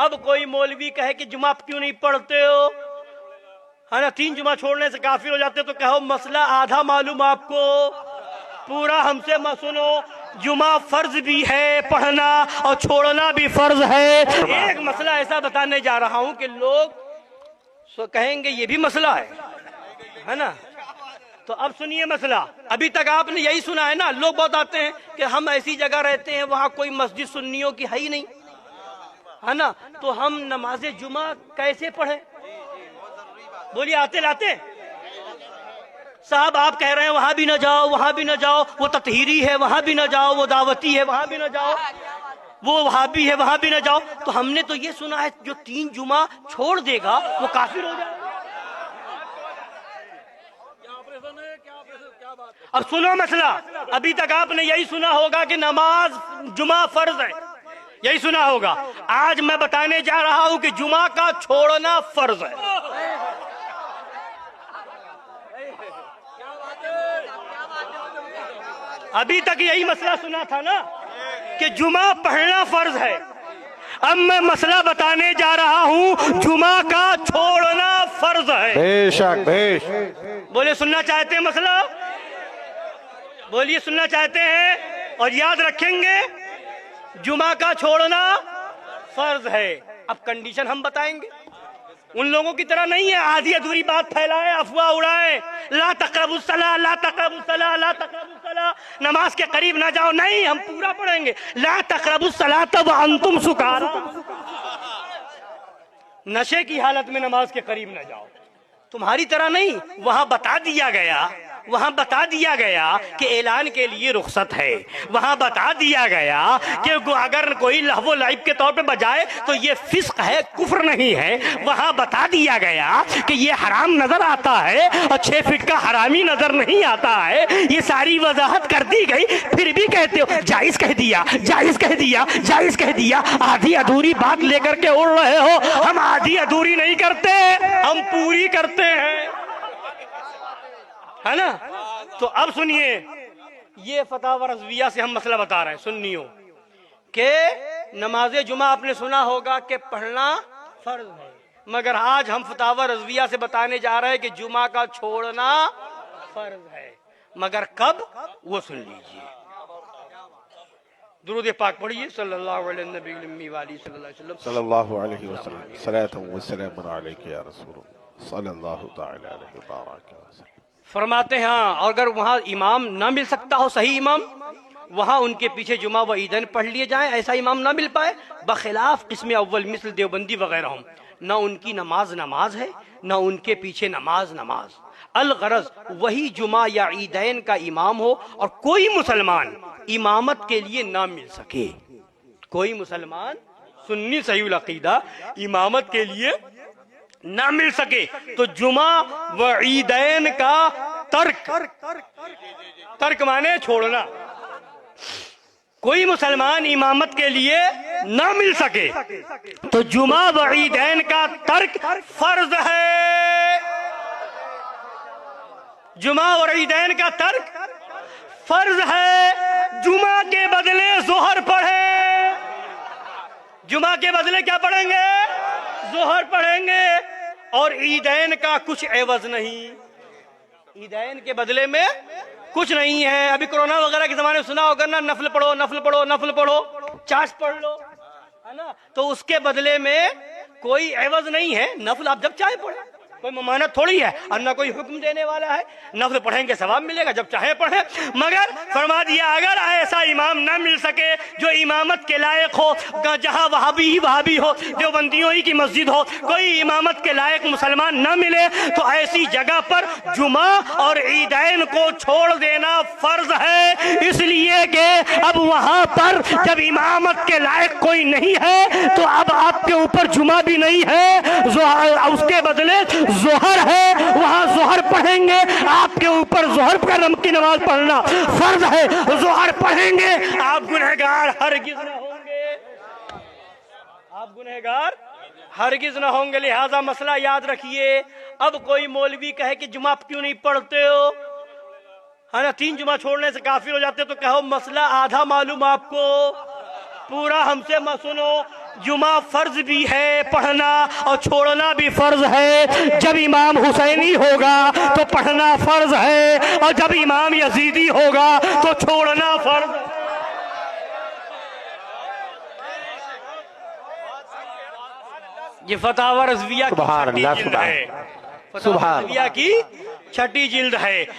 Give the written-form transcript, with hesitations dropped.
अब कोई मौलवी कहे कि जुमा क्यों नहीं पढ़ते हो, है ना, 3 जुमा छोड़ने से काफिर हो जाते, तो कहो मसला आधा मालूम आपको, पूरा हमसे मत सुनो। जुमा फर्ज भी है पढ़ना और छोड़ना भी फर्ज है। एक मसला ऐसा बताने जा रहा हूं कि लोग कहेंगे ये भी मसला है ना। तो अब सुनिए मसला। अभी तक आपने यही सुना है ना, लोग बहुत आते हैं कि हम ऐसी जगह रहते हैं वहां कोई मस्जिद सुन्नियों की है ही नहीं, है ना, तो हम नमाज जुमा कैसे पढ़े? बोलिए आते लाते साहब, आप कह रहे हैं वहां भी न जाओ, वहां भी न जाओ, वो ततहीरी है वहां भी न जाओ, वो दावती है वहां भी न जाओ, वो वहाबी है वहां भी न जाओ। तो हमने तो ये सुना है जो 3 जुमा छोड़ देगा वो काफिर हो जाएगा। अब सुनो मसला। अभी तक आपने यही सुना होगा कि नमाज जुमा फर्ज है, यही सुना होगा। आज मैं बताने जा रहा हूं कि जुमा का छोड़ना फर्ज है। अभी तक यही मसला सुना था ना कि जुमा पढ़ना फर्ज है। अब मैं मसला बताने जा रहा हूं, जुमा का छोड़ना फर्ज है। बेशक बेशक। बोले सुनना चाहते हैं मसला? बोलिए सुनना चाहते हैं और याद रखेंगे, जुमा का छोड़ना फर्ज है। अब कंडीशन हम बताएंगे, उन लोगों की तरह नहीं है आधी अधूरी बात फैलाए, अफवाह उड़ाए, ला तक़रबुस्सलाह, ला तक़रबुस्सलाह, ला तक़रबुस्सलाह, नमाज के करीब ना जाओ। नहीं, हम पूरा पढ़ेंगे, ला तक़रबुस्सलाह तब अंतुम सुकारा, नशे की हालत में नमाज के करीब ना जाओ। तुम्हारी तरह नहीं, वहां बता दिया गया, वहां बता दिया गया कि ऐलान के लिए रुख्सत है, वहां बता दिया गया कि अगर कोई लहवो लाइब के तौर पे बजाए तो ये फिस्क है, कुफ्र नहीं है। वहां बता दिया गया कि ये हराम नजर आता है और 6 फीट का हरामी नजर नहीं आता है। ये सारी वजाहत कर दी गई, फिर भी कहते हो जायज कह दिया, जायज कह दिया, जायज कह दिया। आधी अधूरी बात लेकर के उड़ रहे हो। हम आधी अधूरी नहीं करते, हम पूरी करते हैं, है ना। तो अब सुनिए, ये फतावा रज़विया से हम मसला बता रहे हैं सुन्नियों के नमाज जुमा आपने सुना होगा कि पढ़ना फर्ज है, मगर आज हम फतावा रज़विया से बताने जा रहे हैं कि जुमा का छोड़ना फर्ज है, मगर कब, वो सुन लीजिए। दुरूद पाक पढ़िए, सल्लल्लाहु अलैहि वसल्लम, सल्लल्लाहु अलैहि वसल्लम, सलातु व सलामुन अलैका या रसूलल्लाह, सल्लल्लाहु तआला अलैहि वसल्लम। फरमाते हैं हाँ, और अगर वहाँ इमाम ना मिल सकता हो, सही इमाम, वहाँ उनके पीछे जुमा व ईदैन पढ़ लिए जाए। ऐसा इमाम ना मिल पाए, बखिलाफ किस्म अव्वल मिसल देवबंदी वगैरह हम, ना उनकी नमाज है, ना उनके पीछे नमाज। अल-गरज वही जुमा या ईदैन का इमाम हो और कोई मुसलमान इमामत के लिए ना मिल सके, कोई मुसलमान सुन्नी सही अकीदा इमामत के लिए ना मिल सके, तो जुमा व ईदैन का तर्क माने छोड़ना। कोई मुसलमान इमामत के लिए ना मिल सके तो जुमा व ईदैन का तर्क फर्ज है। जुमा और ईदैन का तर्क फर्ज है। जुमा के बदले जोहर पढ़े, जुमा के बदले क्या पढ़ेंगे? जोहर पढ़ेंगे। और ईदैन का कुछ एवज नहीं, ईदैन के बदले में कुछ नहीं है। अभी कोरोना वगैरह के जमाने में सुना होगा ना, नफल पढ़ो, नफल पढ़ो, नफल पढ़ो, चाश पढ़ लो, है ना। तो उसके बदले में कोई एवज नहीं है, नफल आप जब चाहे पढ़े, कोई ममानत थोड़ी है और ना कोई हुक्म देने वाला है। नफल पढ़ेंगे सवाब मिलेगा, जब चाहे पढ़े। मगर फरमा दिया अगर ऐसा इमाम ना मिल सके जो इमामत के लायक हो, जहाँ वहाबी ही वहाबी हो, देवबंदियों ही की मस्जिद हो, कोई इमामत के लायक मुसलमान ना मिले, तो ऐसी जगह पर जुमा और ईदैन को छोड़ देना फर्ज है। इसलिए कि अब वहां पर जब इमामत के लायक कोई नहीं है तो अब आपके ऊपर जुमा भी नहीं है, उसके बदले जोहर है, वहां जोहर पढ़ेंगे। आपके ऊपर जोहर की नमाज पढ़ना फर्ज है, जोहर पढ़ेंगे, आप गुनहगार हरगिज न होंगे, आप गुनहगार हरगिज न होंगे। लिहाजा मसला याद रखिए। अब कोई मौलवी कहे कि जुमा क्यों नहीं पढ़ते हो, है ना, 3 जुमा छोड़ने से काफिर हो जाते, तो कहो मसला आधा मालूम आपको, पूरा हमसे मत सुनो। जुमा फर्ज भी है पढ़ना और छोड़ना भी फर्ज है। जब इमाम हुसैनी होगा तो पढ़ना फर्ज है और जब इमाम यजीदी होगा तो छोड़ना फर्ज है। ये फतावा रज़विया की सुभान छठी अल्लाह, जिल्द सुभान है। अल्लाह। फतावा रज़विया की छठी जिल्द है।